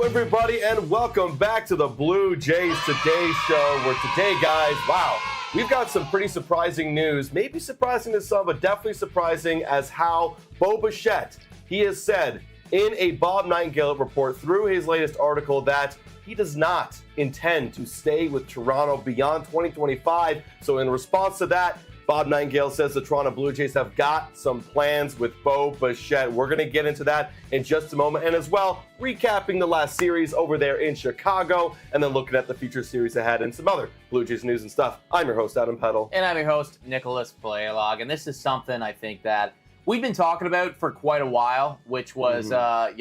everybody, and welcome back to the Blue Jays Today Show, where today, guys, wow, we've got some pretty surprising news. Maybe surprising to some, but definitely surprising as how Bo Bichette, he has said in a Bob Nightingale report through his latest article that he does not intend to stay with Toronto beyond 2025. So in response to that, Bob Nightingale says the Toronto Blue Jays have got some plans with Bo Bichette. We're going to get into that in just a moment. And as well, recapping the last series over there in Chicago, and then looking at the future series ahead and some other Blue Jays news and stuff. I'm your host, Adam Peddle. And I'm your host, Nicholas Playalog. And this is something I think that we've been talking about for quite a while, which was, are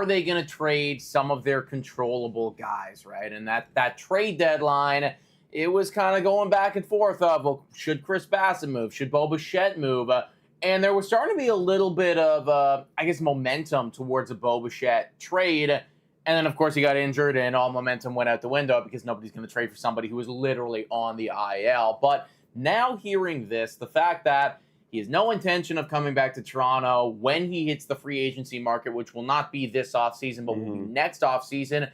they going to trade some of their controllable guys, right? And that trade deadline, it was kind of going back and forth of, well, should Chris Bassett move? Should Bo Bichette move? And there was starting to be a little bit of, momentum towards a Bo Bichette trade. And then, of course, he got injured and all momentum went out the window because nobody's going to trade for somebody who was literally on the IL. But now hearing this, the fact that he has no intention of coming back to Toronto when he hits the free agency market, which will not be this offseason, but will be next offseason,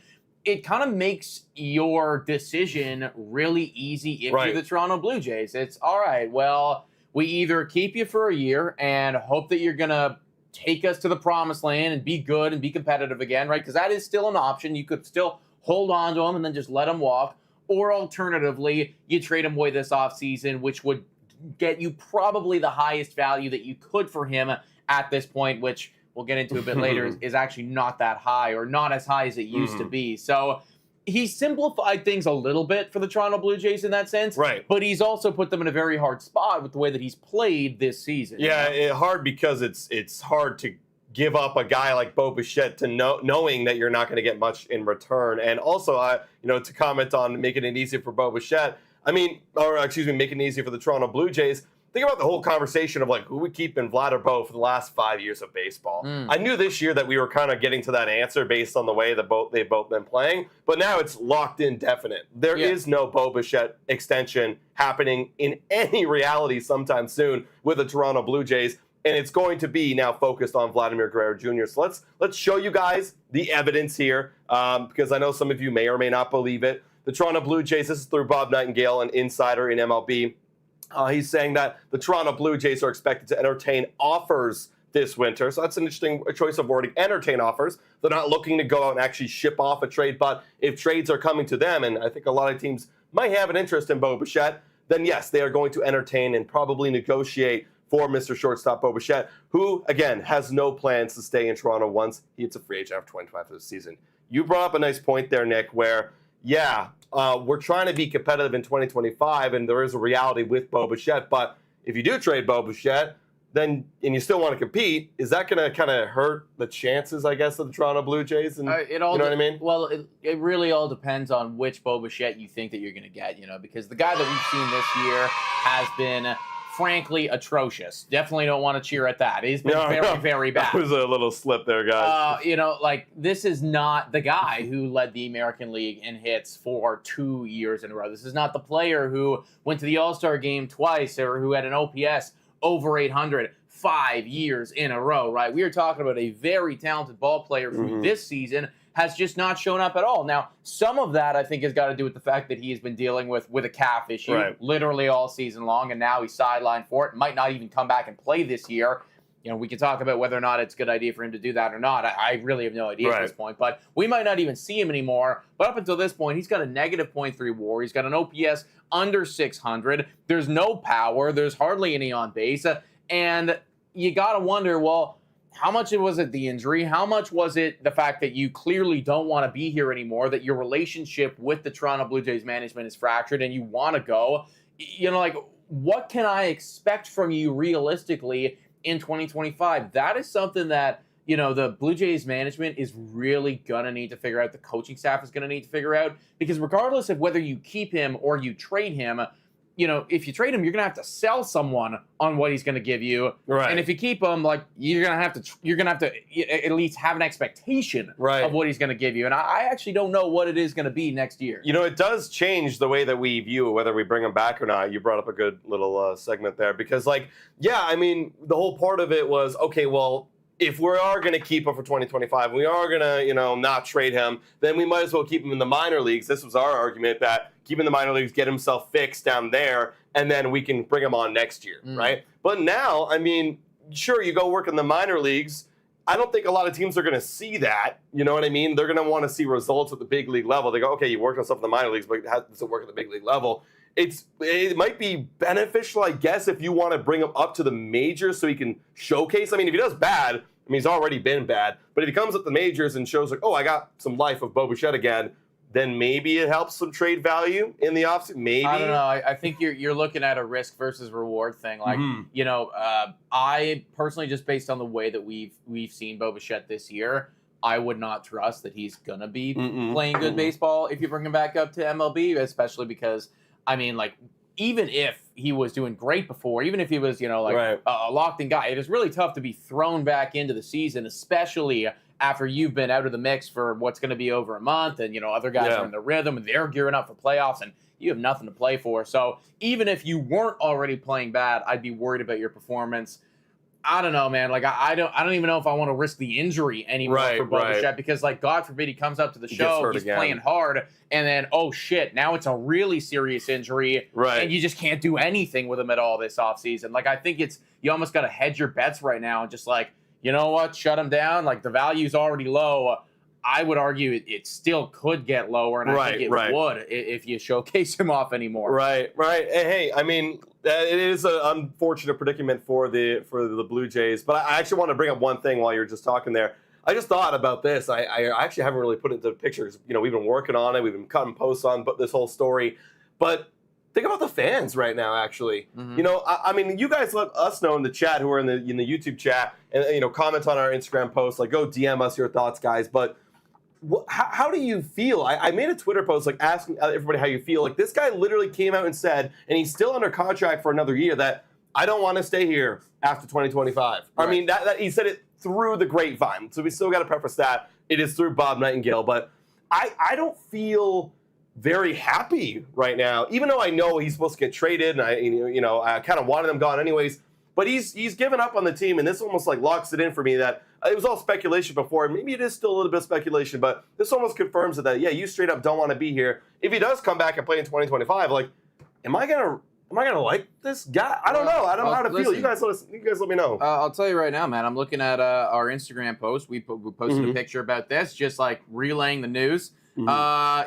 it kind of makes your decision really easy if you're the Toronto Blue Jays. It's, all right, well, we either keep you for a year and hope that you're going to take us to the promised land and be good and be competitive again, right? Because that is still an option. You could still hold on to him and then just let him walk. Or alternatively, you trade him away this offseason, which would get you probably the highest value that you could for him at this point, which we'll get into a bit later, is actually not that high or not as high as it used to be. So he simplified things a little bit for the Toronto Blue Jays in that sense. Right. But he's also put them in a very hard spot with the way that he's played this season. Yeah, hard because it's hard to give up a guy like Bo Bichette to knowing that you're not going to get much in return. And also, to comment on making it easy for Bo Bichette, making it easy for the Toronto Blue Jays. Think about the whole conversation of who we keep in Vladdy or Bo for the last 5 years of baseball. I knew this year that we were kind of getting to that answer based on the way that they've both been playing, but now it's locked in definite. There is no Bo Bichette extension happening in any reality sometime soon with the Toronto Blue Jays, and it's going to be now focused on Vladimir Guerrero Jr. So let's show you guys the evidence here, because I know some of you may or may not believe it. The Toronto Blue Jays, this is through Bob Nightingale, an insider in MLB. He's saying that the Toronto Blue Jays are expected to entertain offers this winter. So that's an interesting choice of wording, entertain offers. They're not looking to go out and actually ship off a trade, but if trades are coming to them, and I think a lot of teams might have an interest in Bo Bichette, then yes, they are going to entertain and probably negotiate for Mr. Shortstop Bo Bichette, who, again, has no plans to stay in Toronto once he hits a free agent after 25 for the season. You brought up a nice point there, Nick, where, we're trying to be competitive in 2025, and there is a reality with Bo Bichette. But if you do trade Bo Bichette, and you still want to compete, is that going to kind of hurt the chances, I guess, of the Toronto Blue Jays? And you know what I mean? Well, it really all depends on which Bo Bichette you think that you're going to get, because the guy that we've seen this year has been frankly atrocious. Definitely don't want to cheer at that. He's been very bad. That was a little slip there, guys. This is not the guy who led the American League in hits for 2 years in a row. This is not the player who went to the All-Star game twice or who had an OPS over 800 5 years in a row, right? We are talking about a very talented ball player who this season has just not shown up at all. Now, some of that, I think, has got to do with the fact that he has been dealing with a calf issue literally all season long, and now he's sidelined for it. Might not even come back and play this year. We can talk about whether or not it's a good idea for him to do that or not. I really have no idea at this point, but we might not even see him anymore. But up until this point, he's got a negative .3 WAR. He's got an OPS under 600. There's no power. There's hardly any on base. And you got to wonder, well, how much was it the injury? How much was it the fact that you clearly don't want to be here anymore, that your relationship with the Toronto Blue Jays management is fractured and you want to go? What can I expect from you realistically in 2025? That is something that, the Blue Jays management is really going to need to figure out. The coaching staff is going to need to figure out, because regardless of whether you keep him or you trade him, if you trade him, you're going to have to sell someone on what he's going to give you. Right. And if you keep him, you're going to have to at least have an expectation of what he's going to give you. And I actually don't know what it is going to be next year. It does change the way that we view whether we bring him back or not. You brought up a good little segment there because, the whole part of it was, okay, well, if we are going to keep him for 2025, we are going to, not trade him, then we might as well keep him in the minor leagues. This was our argument, that keep him in the minor leagues, get himself fixed down there, and then we can bring him on next year, right? But now, I mean, sure, you go work in the minor leagues. I don't think a lot of teams are going to see that. You know what I mean? They're going to want to see results at the big league level. They go, okay, you worked on stuff in the minor leagues, but how does it work at the big league level? It might be beneficial, I guess, if you want to bring him up to the majors so he can showcase. I mean, if he does bad, I mean, he's already been bad. But if he comes up the majors and shows like, oh, I got some life of Bo Bichette again, then maybe it helps some trade value in the offseason. Maybe. I don't know. I think you're looking at a risk versus reward thing. Like, I personally, just based on the way that we've seen Bo Bichette this year, I would not trust that he's gonna be playing good baseball if you bring him back up to MLB, especially because, I mean, like, even if he was doing great before, even if he was, a locked-in guy, it is really tough to be thrown back into the season, especially after you've been out of the mix for what's going to be over a month, and, other guys are in the rhythm, and they're gearing up for playoffs, and you have nothing to play for. So even if you weren't already playing bad, I'd be worried about your performance. I don't know, man. Like, I don't even know if I want to risk the injury anymore for Bo Bichette, because, like, God forbid he comes up to the show, he's playing hard, and then, oh shit, now it's a really serious injury, and you just can't do anything with him at all this offseason. Like, I think you almost got to hedge your bets right now and just, like, you know what, shut him down. Like, the value's already low. I would argue it still could get lower, and I think it would if you showcase him off anymore. Right. Hey, I mean, it is an unfortunate predicament for the Blue Jays, but I actually want to bring up one thing while you're just talking there. I just thought about this. I actually haven't really put it into pictures. We've been working on it. We've been cutting posts on this whole story, but think about the fans right now, actually. I mean, you guys let us know in the chat, who are in the YouTube chat, and comment on our Instagram post. Like, go DM us your thoughts, guys. But how do you feel? I made a Twitter post, like, asking everybody how you feel. Like, this guy literally came out and said, and he's still under contract for another year, that I don't want to stay here after 2025. I mean, that he said it through the grapevine. So we still got to preface that. It is through Bob Nightingale. But I don't feel very happy right now, even though I know he's supposed to get traded, and I kind of wanted him gone anyways. But he's given up on the team, and this almost like locks it in for me that it was all speculation before. Maybe it is still a little bit of speculation, but this almost confirms it that, yeah, you straight up don't want to be here. If he does come back and play in 2025, like, am I gonna like this guy? I don't know. I don't know how to feel. You guys let me know. I'll tell you right now, man. I'm looking at our Instagram post. We posted a picture about this, just like relaying the news. We got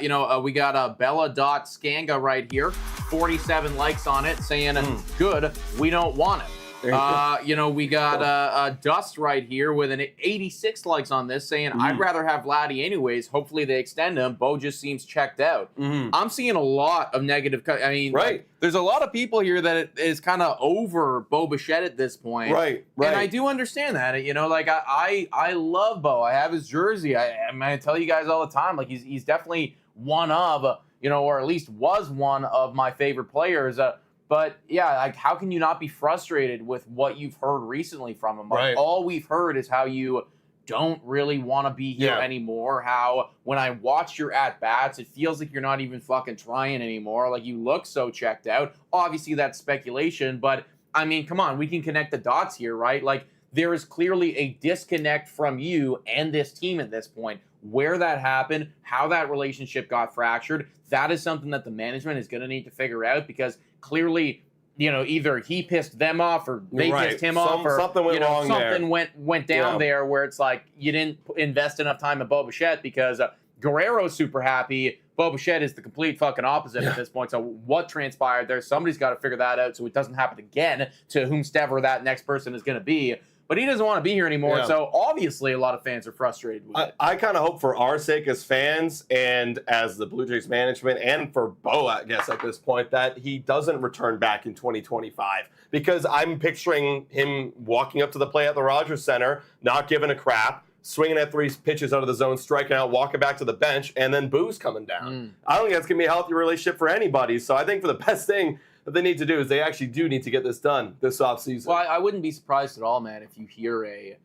Bella.Scanga right here, 47 likes on it, saying good, we don't want it. We got Dust right here with an 86 likes on this, saying I'd rather have Vladdy anyways. Hopefully they extend him. Bo just seems checked out. I'm seeing a lot of negative. I mean, there's a lot of people here that is kind of over Bo Bichette at this point. Right. And I do understand that. I love Bo. I have his jersey. I'm gonna tell you guys all the time. Like, he's definitely one of, or at least was one of my favorite players. But yeah, like, how can you not be frustrated with what you've heard recently from him? Like, all we've heard is how you don't really want to be here anymore. How when I watch your at-bats, it feels like you're not even fucking trying anymore. Like, you look so checked out. Obviously, that's speculation, but I mean, come on, we can connect the dots here, right? Like, there is clearly a disconnect from you and this team at this point. Where that happened, how that relationship got fractured, that is something that the management is going to need to figure out, because clearly, either he pissed them off or they pissed him off, or something went wrong something went down there where it's like you didn't invest enough time in Bo Bichette, because Guerrero's super happy. Bo Bichette is the complete fucking opposite at this point. So what transpired there? Somebody's got to figure that out so it doesn't happen again to whomsoever that next person is going to be. But he doesn't want to be here anymore, so obviously a lot of fans are frustrated with it. I kind of hope for our sake as fans and as the Blue Jays management, and for Bo, I guess, at this point, that he doesn't return back in 2025. Because I'm picturing him walking up to the plate at the Rogers Center, not giving a crap, swinging at 3 pitches out of the zone, striking out, walking back to the bench, and then booze coming down. I don't think that's going to be a healthy relationship for anybody. So I think for the best thing that they need to do is they actually do need to get this done this offseason. Well, I wouldn't be surprised at all, man, if you hear a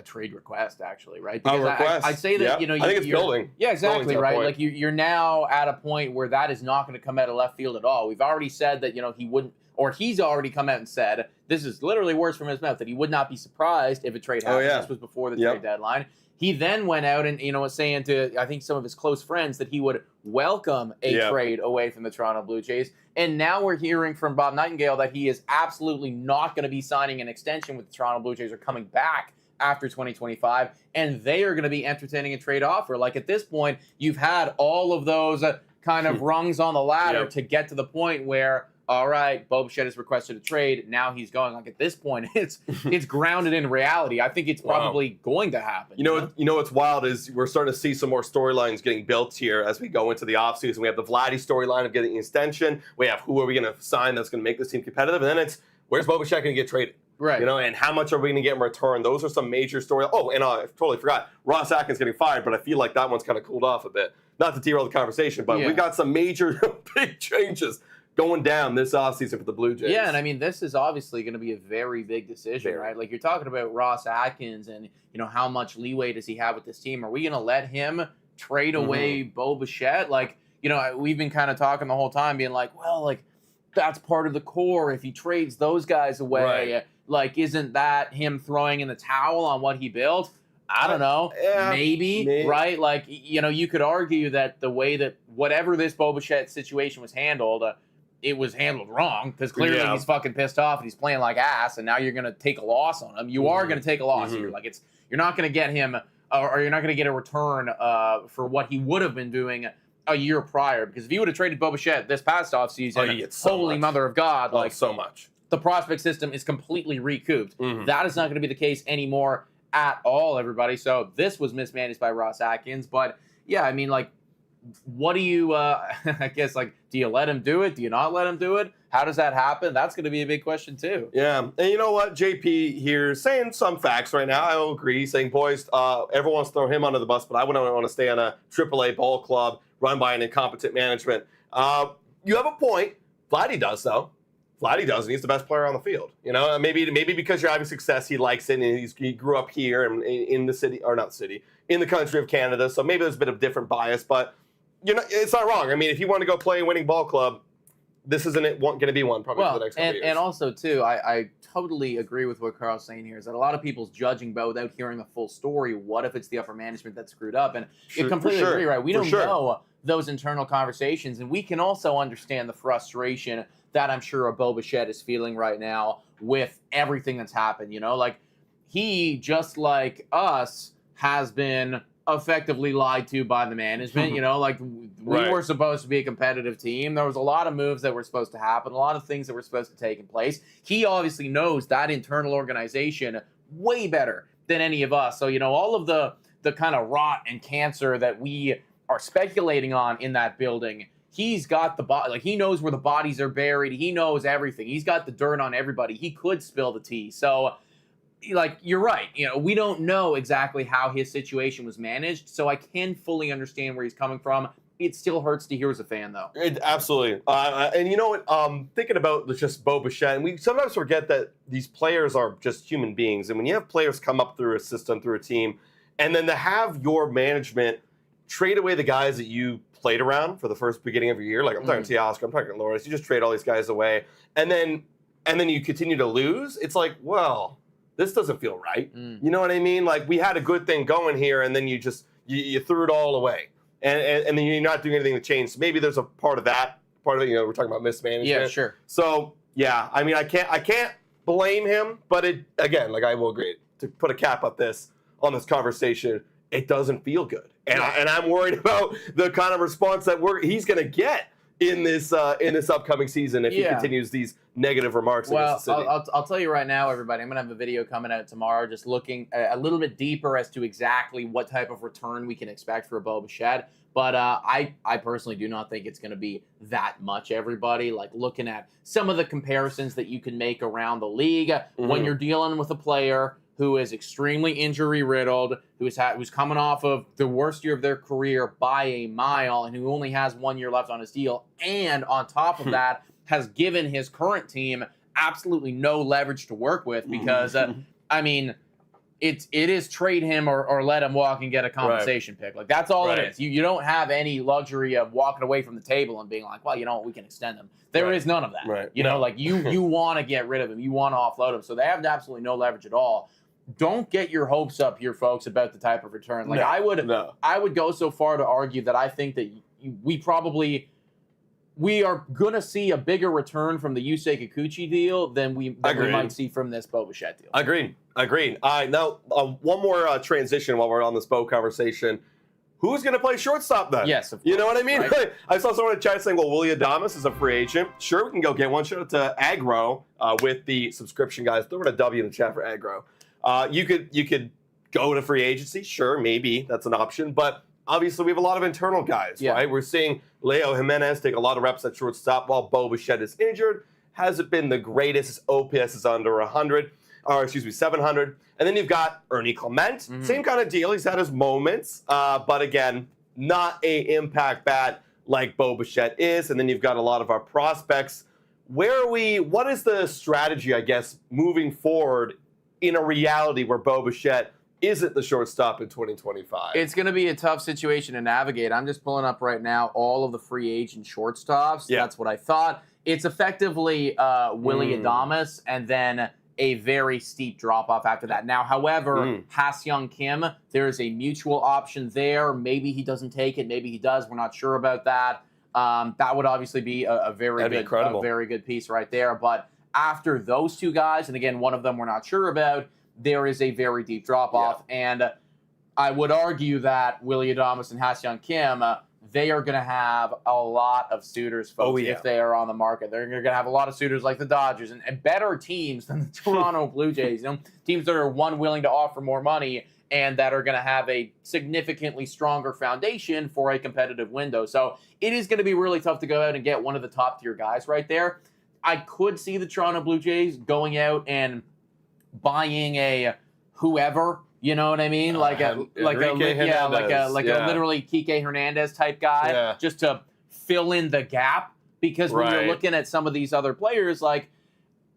trade request, actually, right? Because I say that, I think it's building. Yeah, exactly, right? Like, you're now at a point where that is not going to come out of left field at all. We've already said that, he wouldn't, or he's already come out and said, this is literally words from his mouth, that he would not be surprised if a trade happened. This was before the trade deadline. He then went out and, was saying to, I think, some of his close friends that he would welcome a trade away from the Toronto Blue Jays. And now we're hearing from Bob Nightingale that he is absolutely not going to be signing an extension with the Toronto Blue Jays or coming back after 2025, and they are going to be entertaining a trade offer. Like, at this point, you've had all of those kind of rungs on the ladder to get to the point where, all right, Bo Bichette has requested a trade. Now he's going. Like, at this point, it's grounded in reality. I think it's probably going to happen. You know what's wild is we're starting to see some more storylines getting built here as we go into the offseason. We have the Vladdy storyline of getting an extension. We have who are we going to sign that's going to make this team competitive, and then it's where's Bo Bichette going to get traded? Right. And how much are we going to get in return? Those are some major stories. Oh, and I totally forgot. Ross Atkins getting fired, but I feel like that one's kind of cooled off a bit. Not to derail the conversation, but we've got some major big changes going down this offseason for the Blue Jays. Yeah, and I mean, this is obviously going to be a very big decision, right? Like, you're talking about Ross Atkins and, how much leeway does he have with this team? Are we going to let him trade away Bo Bichette? Like, we've been kind of talking the whole time being like, well, like, that's part of the core. If he trades those guys away, like, isn't that him throwing in the towel on what he built? I don't know. Maybe, right? Like, you could argue that the way that whatever this Bo Bichette situation was handled, it was handled wrong, because clearly he's fucking pissed off and he's playing like ass, and now you're going to take a loss on him. You are going to take a loss here. Like, you're not going to get him, or you're not going to get a return for what he would have been doing a year prior. Because if you would have traded Bo Bichette this past offseason, holy mother of God, like, so much. The prospect system is completely recouped. That is not going to be the case anymore at all, everybody. So this was mismanaged by Ross Atkins. But, yeah, I mean, like, what do you, I guess, like, do you let him do it? Do you not let him do it? How does that happen? That's going to be a big question, too. Yeah. And you know what? JP here saying some facts right now. I will agree, saying, boys, everyone wants to throw him under the bus, but I wouldn't want to stay on a AAA ball club run by an incompetent management. You have a point. Vladdy does, though. Vladdy does, and he's the best player on the field. Maybe because you're having success, he likes it, and he grew up here in the city, or not city, in the country of Canada. So maybe there's a bit of different bias, but it's not wrong. I mean, if you want to go play a winning ball club, this isn't going to be one probably for the next couple years. And also, too, I totally agree with what Carl's saying here, is that a lot of people's judging Bo without hearing the full story. What if it's the upper management that screwed up? And you completely agree, right? We don't know those internal conversations, and we can also understand the frustration that I'm sure a Bo Bichette is feeling right now with everything that's happened. Like, he, just like us, has been effectively lied to by the management. Like, we were supposed to be a competitive team. There was a lot of moves that were supposed to happen, a lot of things that were supposed to take in place. He obviously knows that internal organization way better than any of us. So, all of the kind of rot and cancer that we are speculating on in that building, he's got the body. Like, he knows where the bodies are buried. He knows everything. He's got the dirt on everybody. He could spill the tea. So, like, you're right. We don't know exactly how his situation was managed, so I can fully understand where he's coming from. It still hurts to hear as a fan, though. Absolutely. And you know what? Thinking about just Bo Bichette, and we sometimes forget that these players are just human beings. And when you have players come up through a system, through a team, and then to have your management trade away the guys that you played around for the first beginning of your year, like I'm talking Teoscar, I'm talking Loris, you just trade all these guys away, and then you continue to lose. It's like, well, this doesn't feel right. You know what I mean? Like, we had a good thing going here, and then you just you threw it all away, and then you're not doing anything to change. So maybe there's a part of that. Part of it, we're talking about mismanagement. Yeah, sure. So yeah, I mean, I can't blame him, but it, again, like, I will agree, to put a cap on this conversation, it doesn't feel good, and I'm worried about the kind of response that he's going to get in this upcoming season if he continues these negative remarks against the city. I'll tell you right now, everybody, I'm going to have a video coming out tomorrow just looking a little bit deeper as to exactly what type of return we can expect for Bo Bichette. But I personally do not think it's going to be that much, everybody. Like, looking at some of the comparisons that you can make around the league, when you're dealing with a player who is extremely injury-riddled, who's coming off of the worst year of their career by a mile, and who only has 1 year left on his deal, and on top of that, has given his current team absolutely no leverage to work with, because, I mean, it is trade him or let him walk and get a compensation pick. Like, that's all it is. You don't have any luxury of walking away from the table and being like, well, you know what, we can extend him. There is none of that. You know, like you want to get rid of him. You want to offload him. So they have absolutely no leverage at all. Don't get your hopes up here, folks, about the type of return. Like, I would go so far to argue that I think that we are going to see a bigger return from the Yusei Kikuchi deal than we might see from this Bo Bichette deal. Agreed. All right, now one more transition while we're on this Bo conversation. Who's going to play shortstop then? Yes, of course. You know what I mean? Right? I saw someone in the chat saying, well, Willie Adames is a free agent. Sure, we can go get one. Shout out to Agro with the subscription, guys. Throw in a W in the chat for Agro. You could go to free agency. Sure, maybe that's an option. But obviously, we have a lot of internal guys, right? We're seeing Leo Jimenez take a lot of reps at shortstop while Bo Bichette is injured. Hasn't been the greatest. His OPS is under 700. And then you've got Ernie Clement. Same kind of deal. He's had his moments. But again, not a impact bat like Bo Bichette is. And then you've got a lot of our prospects. What is the strategy, I guess, moving forward in a reality where Bo Bichette isn't the shortstop in 2025? It's going to be a tough situation to navigate. I'm just pulling up right now all of the free agent shortstops. That's what I thought. It's effectively Willie Adames and then a very steep drop-off after that. Now, however, Ha-Seong Kim, there is a mutual option there. Maybe he doesn't take it. Maybe he does. We're not sure about that. That would obviously be a very good piece right there. But after those two guys, and again, one of them we're not sure about, there is a very deep drop-off. And I would argue that Willie Adames and Ha-Seong Kim, they are going to have a lot of suitors, folks, if they are on the market. They're going to have a lot of suitors like the Dodgers and better teams than the Toronto Blue Jays. Teams that are, willing to offer more money and that are going to have a significantly stronger foundation for a competitive window. So it is going to be really tough to go out and get one of the top-tier guys right there. I could see the Toronto Blue Jays going out and buying a whoever, you know what I mean? Like a literally Kike Hernandez type guy, just to fill in the gap. Because when you're looking at some of these other players, like,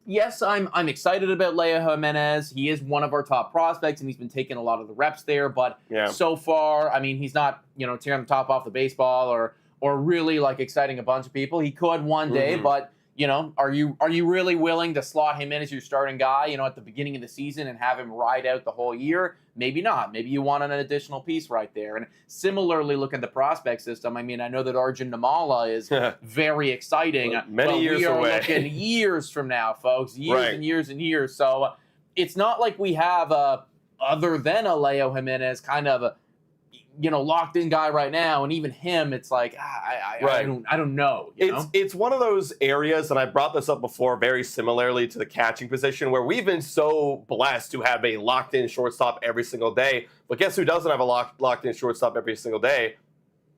yes, I'm excited about Leo Jimenez. He is one of our top prospects, and he's been taking a lot of the reps there. But so far, I mean, he's not, tearing the top off the baseball or really like exciting a bunch of people. He could one day, but are you really willing to slot him in as your starting guy, at the beginning of the season and have him ride out the whole year? Maybe not. Maybe you want an additional piece right there. And similarly, look at the prospect system. I mean, I know that Arjun Namala is very exciting. Many years we are away. looking years from now, folks. Years and years and years. So it's not like we have other than a Leo Jimenez kind of locked in guy right now, and even him, it's like I don't know. It's one of those areas, and I brought this up before, very similarly to the catching position, where we've been so blessed to have a locked in shortstop every single day. But guess who doesn't have a locked in shortstop every single day?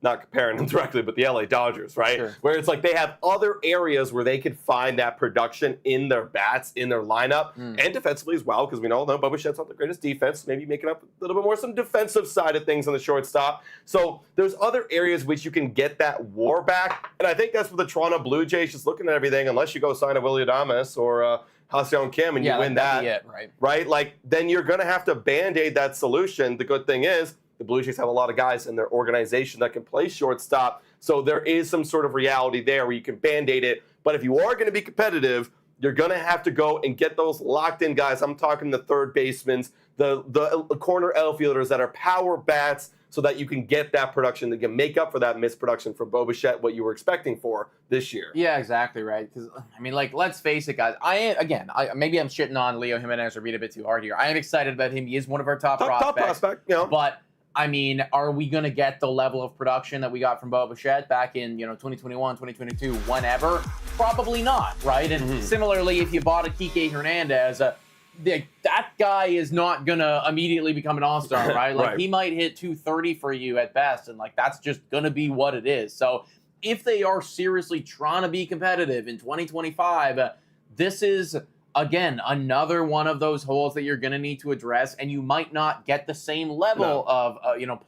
Not comparing them directly, but the LA Dodgers, right? Sure. Where it's like they have other areas where they could find that production in their bats, in their lineup, and defensively as well, because we know Bo Bichette's not the greatest defense, maybe making up a little bit more some defensive side of things on the shortstop. So there's other areas which you can get that war back, and I think that's what the Toronto Blue Jays, just looking at everything, unless you go sign a Willie Adames or Ha-Seong Kim and you win that, right? Like, then you're going to have to Band-Aid that solution. The good thing is, the Blue Jays have a lot of guys in their organization that can play shortstop. So there is some sort of reality there where you can Band-Aid it. But if you are going to be competitive, you're going to have to go and get those locked-in guys. I'm talking the third basemen, the corner outfielders that are power bats, so that you can get that production that can make up for that missed production from Bo Bichette, what you were expecting for this year. Yeah, exactly right. Because, I mean, like, let's face it, guys. Maybe I'm shitting on Leo Jimenez or being a bit too hard here. I am excited about him. He is one of our top prospects. Top prospect, But I mean, are we going to get the level of production that we got from Bo Bichette back in, 2021, 2022, whenever? Probably not, right? And similarly, if you bought a Kike Hernandez, that guy is not going to immediately become an all-star, right? Like, he might hit 230 for you at best, and, like, that's just going to be what it is. So if they are seriously trying to be competitive in 2025, this is, again, another one of those holes that you're going to need to address, and you might not get the same level of,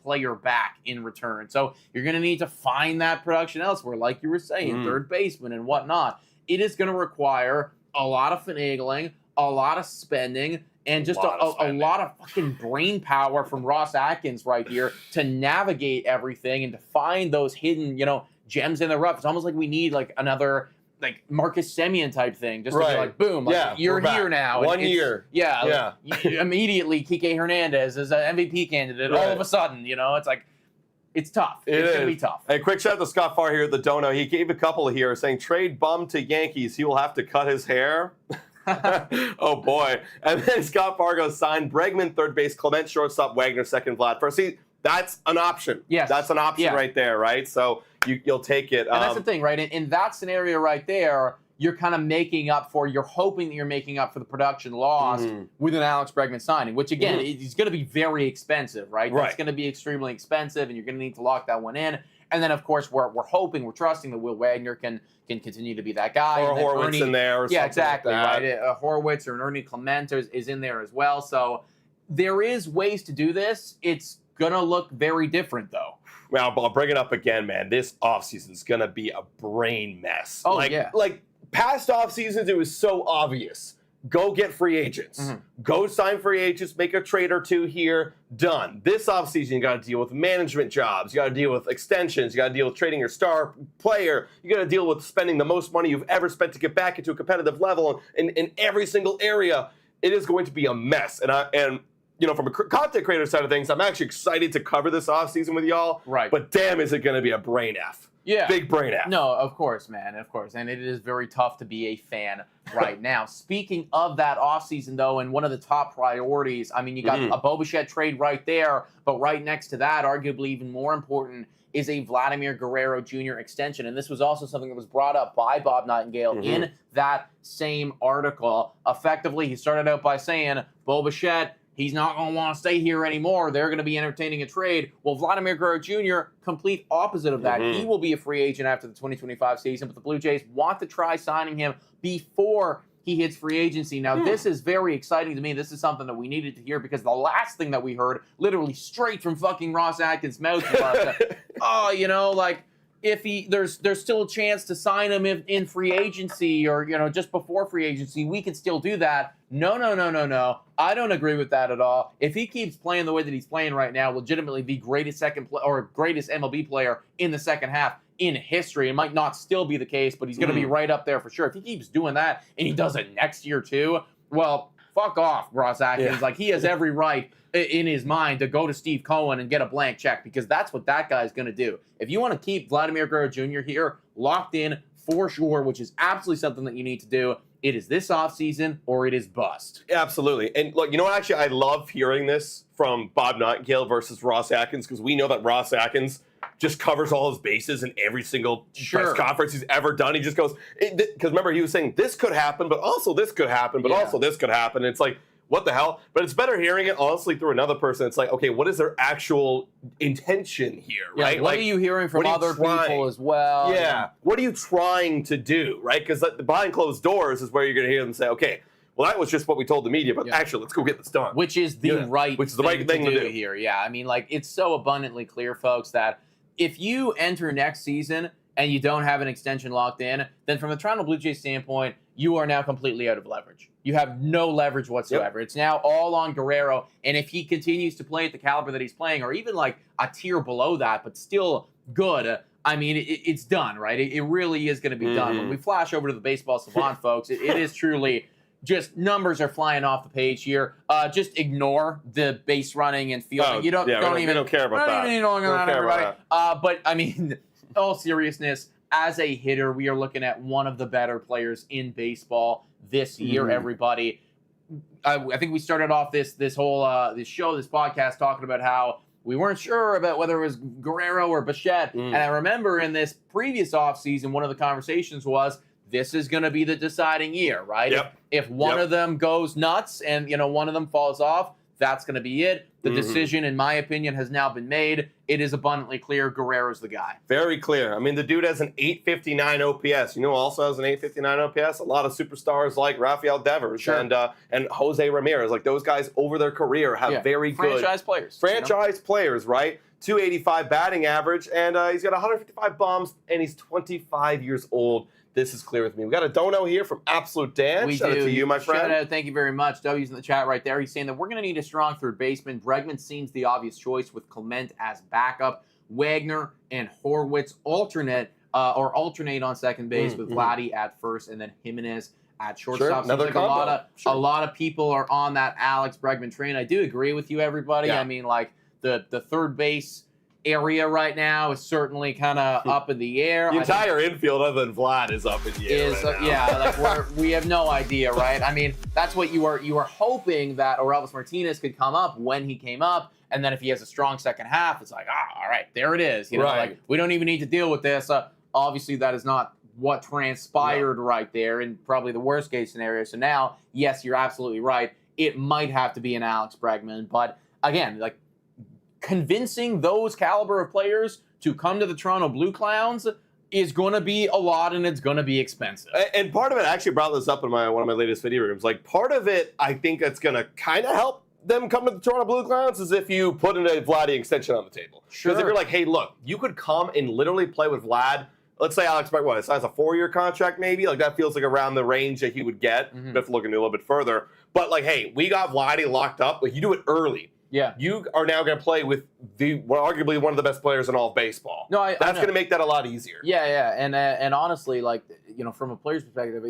player back in return. So you're going to need to find that production elsewhere, like you were saying, third baseman and whatnot. It is going to require a lot of finagling, a lot of spending, and just a lot of fucking brain power from Ross Atkins right here to navigate everything and to find those hidden, gems in the rough. It's almost like we need like another like Marcus Semien type thing, just to be like, boom, like, you're here now. 1 year. Yeah. Immediately, Kike Hernandez is an MVP candidate. All of a sudden, it's like, it's tough. It's going to be tough. Hey, quick shout out to Scott Farr here at the Dono. He gave a couple here saying, trade Bum to Yankees. He will have to cut his hair. Oh, boy. And then Scott Farr goes, sign Bregman, third base, Clement, shortstop, Wagner, second, Vlad first. See, that's an option. Yes. That's an option right there, right? So you'll take it. And that's the thing, right? In that scenario right there, you're kind of you're hoping that you're making up for the production lost with an Alex Bregman signing, which, again, is going to be very expensive, right? It's going to be extremely expensive, and you're going to need to lock that one in. And then, of course, we're hoping, we're trusting that Will Wagner can continue to be that guy. Or Horwitz in there. Or exactly, like right? Horwitz or an Ernie Clement is in there as well. So there is ways to do this. It's going to look very different, though. Well, I'll bring it up again, man. This offseason is going to be a brain mess. Oh, Like, past off seasons, it was so obvious. Go get free agents. Go sign free agents, make a trade or two here, done. This offseason, you got to deal with management jobs. You got to deal with extensions. You got to deal with trading your star player. You got to deal with spending the most money you've ever spent to get back into a competitive level in every single area. It is going to be a mess. And from a content creator side of things, I'm actually excited to cover this offseason with y'all. Right. But damn, is it going to be a brain F. Yeah. Big brain F. No, of course, man. Of course. And it is very tough to be a fan right now. Speaking of that offseason, though, and one of the top priorities, I mean, you got a Bo Bichette trade right there, but right next to that, arguably even more important, is a Vladimir Guerrero Jr. extension. And this was also something that was brought up by Bob Nightingale in that same article. Effectively, he started out by saying, Bo Bichette, he's not going to want to stay here anymore. They're going to be entertaining a trade. Well, Vladimir Guerrero Jr., complete opposite of that. He will be a free agent after the 2025 season, but the Blue Jays want to try signing him before he hits free agency. Now, this is very exciting to me. This is something that we needed to hear because the last thing that we heard, literally straight from fucking Ross Atkins' mouth, was, if there's still a chance to sign him in free agency or, just before free agency, we can still do that. No. I don't agree with that at all. If he keeps playing the way that he's playing right now, legitimately the greatest greatest MLB player in the second half in history, it might not still be the case, but he's going to be right up there for sure. If he keeps doing that and he does it next year too, well, fuck off, Ross Atkins. Yeah. Like, he has every right in his mind to go to Steve Cohen and get a blank check because that's what that guy's going to do. If you want to keep Vladimir Guerrero Jr. here locked in for sure, which is absolutely something that you need to do, it is this offseason or it is bust. Absolutely. And look, actually, I love hearing this from Bob Nightingale versus Ross Atkins because we know that Ross Atkins just covers all his bases in every single press conference he's ever done. He just goes, because remember, he was saying this could happen, but also this could happen, but also this could happen. And it's like, what the hell? But it's better hearing it, honestly, through another person. It's like, okay, what is their actual intention here, right? Yeah, what are you hearing from other people as well? Yeah. What are you trying to do, right? Because behind closed doors is where you're going to hear them say, okay, well, that was just what we told the media, but actually, let's go get this done. Which is the right thing to do here. Yeah, I mean, it's so abundantly clear, folks, that if you enter next season and you don't have an extension locked in, then from the Toronto Blue Jays standpoint, you are now completely out of leverage. You have no leverage whatsoever. It's now all on Guerrero, and if he continues to play at the caliber that he's playing, or even like a tier below that, but still good, I mean, it's done, right? It really is going to be done. When we flash over to the Baseball Savant, folks, it is truly just numbers are flying off the page here. Just ignore the base running and fielding. We don't care about that. We don't care about that. But I mean, in all seriousness, as a hitter, we are looking at one of the better players in baseball this year. Everybody, I think we started off this whole this podcast talking about how we weren't sure about whether it was Guerrero or Bichette. And I remember in this previous offseason, one of the conversations was, this is going to be the deciding year, right? If one of them goes nuts and, one of them falls off, that's going to be it. The decision, in my opinion, has now been made. It is abundantly clear Guerrero's the guy. Very clear. I mean, the dude has an 859 OPS. Who also has an 859 OPS? A lot of superstars like Rafael Devers and Jose Ramirez. Like, those guys over their career have very good franchise players, right? 285 batting average, and he's got 155 bombs, and he's 25 years old. this is clear with me. We got a dono here from Absolute Dan. We Shout out do. to you, my friend. Shout out. Thank you very much. W's in the chat right there. He's saying that we're going to need a strong third baseman. Bregman seems the obvious choice with Clement as backup. Wagner and Horwitz alternate on second base with Vladdy at first and then Jimenez at shortstop. Sure, another like a lot of people are on that Alex Bregman train. I do agree with you, everybody. Yeah. I mean, like the third base area right now is certainly kind of up in the air. The entire infield other than Vlad is up in the air right now. Yeah, like we have no idea, right? I mean, that's what you are hoping that Orelvis Martinez could come up when he came up, and then if he has a strong second half, it's like, all right, there it is. You know, like we don't even need to deal with this. Obviously, that is not what transpired right there, in probably the worst case scenario. So now, yes, you're absolutely right. It might have to be an Alex Bregman, but again, like convincing those caliber of players to come to the Toronto Blue Clowns is going to be a lot, and it's going to be expensive. And part of it, I actually brought this up in one of my latest video rooms. Like, part of it, I think that's going to kind of help them come to the Toronto Blue Clowns is if you put in a Vladdy extension on the table. Sure. Because if you're like, hey, look, you could come and literally play with Vlad. Let's say Alex Bregman signs a 4-year contract, maybe. Like, that feels like around the range that he would get. You have to look into a little bit further. But, like, hey, we got Vladdy locked up. Like, you do it early. Yeah. You are now going to play with arguably one of the best players in all of baseball. No, that's going to make that a lot easier. Yeah. And honestly, like, you know, from a player's perspective,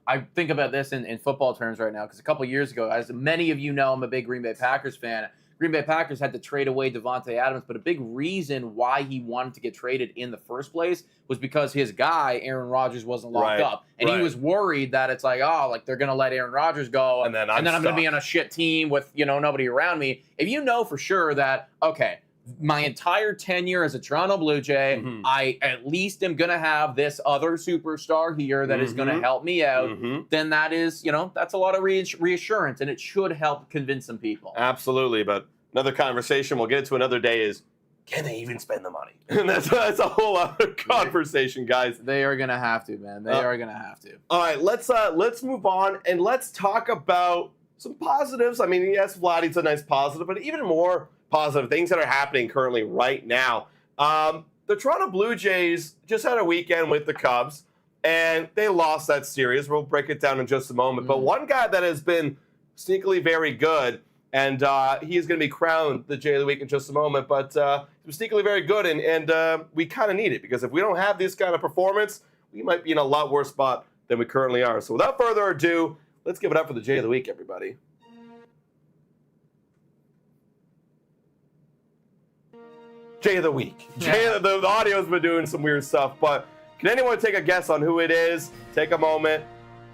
I think about this in football terms right now, because a couple years ago, as many of you know, I'm a big Green Bay Packers fan. Green Bay Packers had to trade away Devontae Adams, but a big reason why he wanted to get traded in the first place was because his guy, Aaron Rodgers, wasn't locked up. And he was worried that it's like, they're going to let Aaron Rodgers go, and then I'm going to be on a shit team with, nobody around me. If you know for sure that, okay, my entire tenure as a Toronto Blue Jay, I at least am going to have this other superstar here that is going to help me out, then that is, that's a lot of reassurance, and it should help convince some people. Absolutely, but another conversation we'll get into another day is, can they even spend the money? And that's a whole other conversation, guys. They are going to have to, man. They are going to have to. All right, let's move on, and let's talk about some positives. I mean, yes, Vladdy's a nice positive, but even more positive things that are happening currently right now. The Toronto Blue Jays just had a weekend with the Cubs, and they lost that series. We'll break it down in just a moment. But one guy that has been sneakily very good, and he is going to be crowned the Jay of the Week in just a moment, but he was sneakily very good, and we kind of need it, because if we don't have this kind of performance, we might be in a lot worse spot than we currently are. So without further ado, let's give it up for the Jay of the Week, everybody. Jay of the Week. The audio's been doing some weird stuff, but can anyone take a guess on who it is? Take a moment.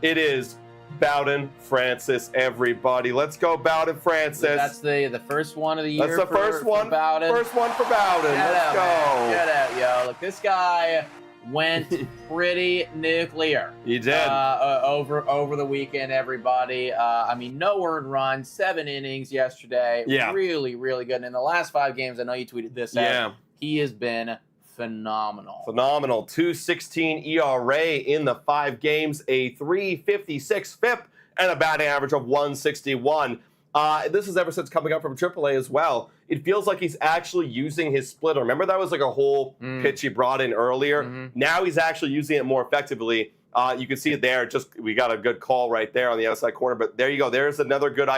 It is Bowden Francis, everybody. Let's go, Bowden Francis. That's the first one of the year. That's the first one. Bowden. First one for Bowden. Let's go. Get out, yo. Look, this guy went pretty nuclear. He did. Over the weekend, everybody. I mean, no earned runs, 7 innings yesterday. Yeah. Really, really good. And in the last 5 games, I know you tweeted this out. He has been phenomenal. 2.16 ERA in the 5 games, a 3.56 FIP, and a batting average of 161. This is ever since coming up from AAA as well. It feels like he's actually using his splitter. Remember, that was like a whole pitch he brought in earlier. Now he's actually using it more effectively. You can see it there. We got a good call right there on the outside corner. But there you go. There's another good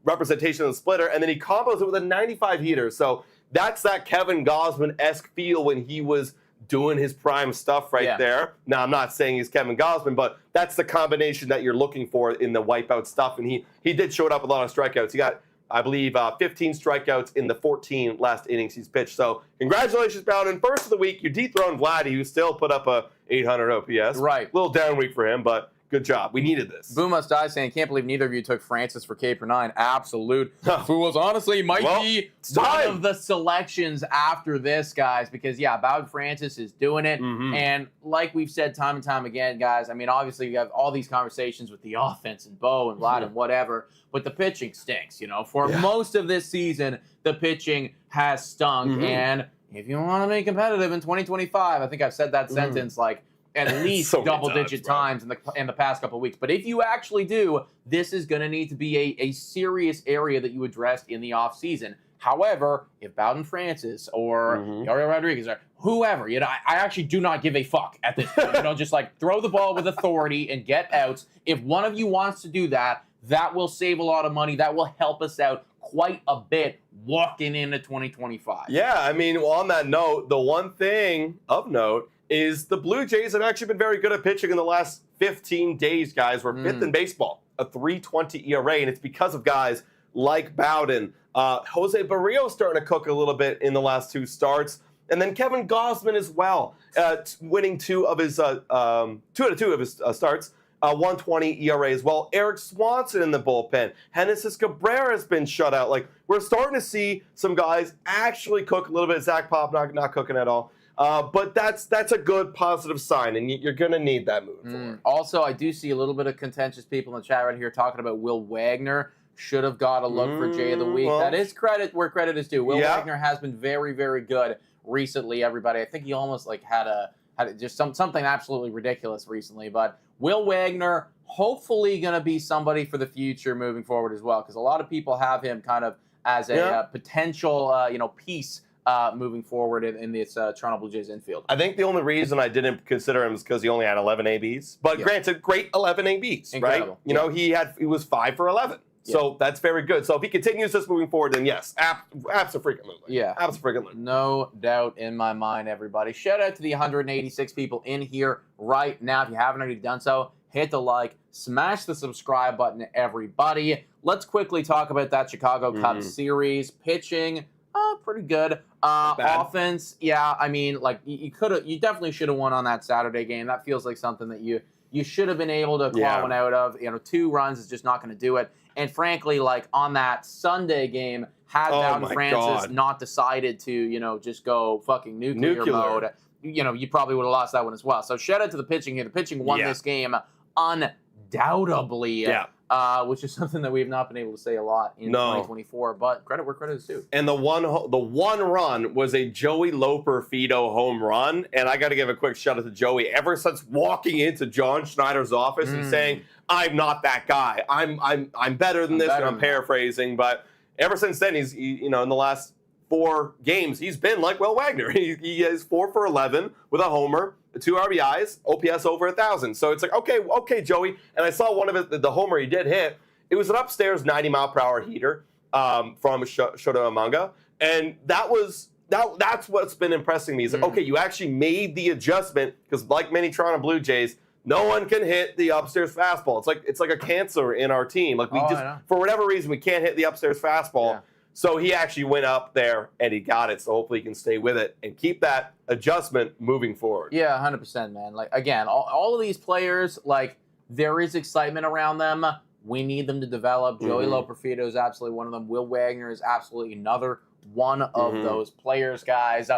representation of the splitter. And then he combos it with a 95 heater. So that's that Kevin Gausman-esque feel when he was doing his prime stuff right there. Now, I'm not saying he's Kevin Gausman, but that's the combination that you're looking for in the wipeout stuff. And he did show up with a lot of strikeouts. He got, I believe, 15 strikeouts in the 14 last innings he's pitched. So congratulations, Bowden. First of the week, you dethroned Vladdy, who still put up a 800 OPS. Right. A little down week for him, but good job. We needed this. Boom Must Die saying, can't believe neither of you took Francis for K per 9. Absolute fools. Honestly, might be one of the selections after this, guys, because, Bowden Francis is doing it. And like we've said time and time again, guys, I mean, obviously, we have all these conversations with the offense and Bo and Vlad and whatever, but the pitching stinks, For most of this season, the pitching has stunk. And if you want to be competitive in 2025, I think I've said that sentence like at least so double-digit times in the past couple of weeks. But if you actually do, this is going to need to be a serious area that you address in the offseason. However, if Bowden Francis or Yariel Rodriguez or whoever, I actually do not give a fuck at this point. Just like throw the ball with authority and get outs. If one of you wants to do that, that will save a lot of money. That will help us out quite a bit walking into 2025. Yeah, I mean, on that note, the one thing of note is the Blue Jays have actually been very good at pitching in the last 15 days, guys. We're fifth in baseball, a 3.20 ERA, and it's because of guys like Bowden. Jose Barrios starting to cook a little bit in the last 2 starts. And then Kevin Gausman as well, winning 2 out of 2 of his starts. 1.20 ERA as well. Eric Swanson in the bullpen. Genesis Cabrera has been shut out. Like, we're starting to see some guys actually cook a little bit. Zach Pop not cooking at all. But that's a good positive sign, and you're going to need that moving forward. Also, I do see a little bit of contentious people in the chat right here talking about Will Wagner. Should have got a look for Jay of the Week. That is credit where credit is due. Will Wagner has been very, very good recently, everybody. I think he almost had just something absolutely ridiculous recently. But Will Wagner, hopefully going to be somebody for the future moving forward as well, because a lot of people have him kind of as a potential, piece moving forward in this Toronto Blue Jays infield. I think the only reason I didn't consider him is because he only had 11 ABs. But granted, great 11 ABs, Incredible. right? He was 5 for 11. So that's very good. So if he continues this moving forward, then yes, abso-freaking-lutely. Yeah. Abso-freaking-lutely. No doubt in my mind, everybody. Shout out to the 186 people in here right now. If you haven't already done so, hit the like, smash the subscribe button, everybody. Let's quickly talk about that Chicago Cubs series. Pitching, pretty good. Offense, I mean, like you definitely should have won on that Saturday game. That feels like something that you should have been able to claw one out of. 2 runs is just not going to do it. And frankly, like on that Sunday game, had Bowden Francis not decided to, just go fucking nuclear mode, you probably would have lost that one as well. So shout out to the pitching here. The pitching won this game undoubtedly, which is something that we have not been able to say a lot in 2024. But credit where credit is due. And the one run was a Joey Loperfido home run, and I got to give a quick shout out to Joey. Ever since walking into John Schneider's office and saying, "I'm not that guy. I'm better than this," and I'm paraphrasing, but ever since then, he's in the last 4 games, he's been like Will Wagner. He is 4 for 11 with a homer, 2 RBIs, OPS over 1,000. So it's like, okay, Joey. And I saw one of the homer he did hit. It was an upstairs 90-mile-per-hour heater from Shota Umanga, and that's what's been impressing me. Is like, okay, you actually made the adjustment, because like many Toronto Blue Jays, no one can hit the upstairs fastball. It's like a cancer in our team. Like for whatever reason, we can't hit the upstairs fastball. Yeah. So he actually went up there and he got it. So hopefully he can stay with it and keep that adjustment moving forward. Yeah, 100%, man. Like, again, all of these players, like, there is excitement around them. We need them to develop. Joey Loperfido is absolutely one of them. Will Wagner is absolutely another one of those players, guys.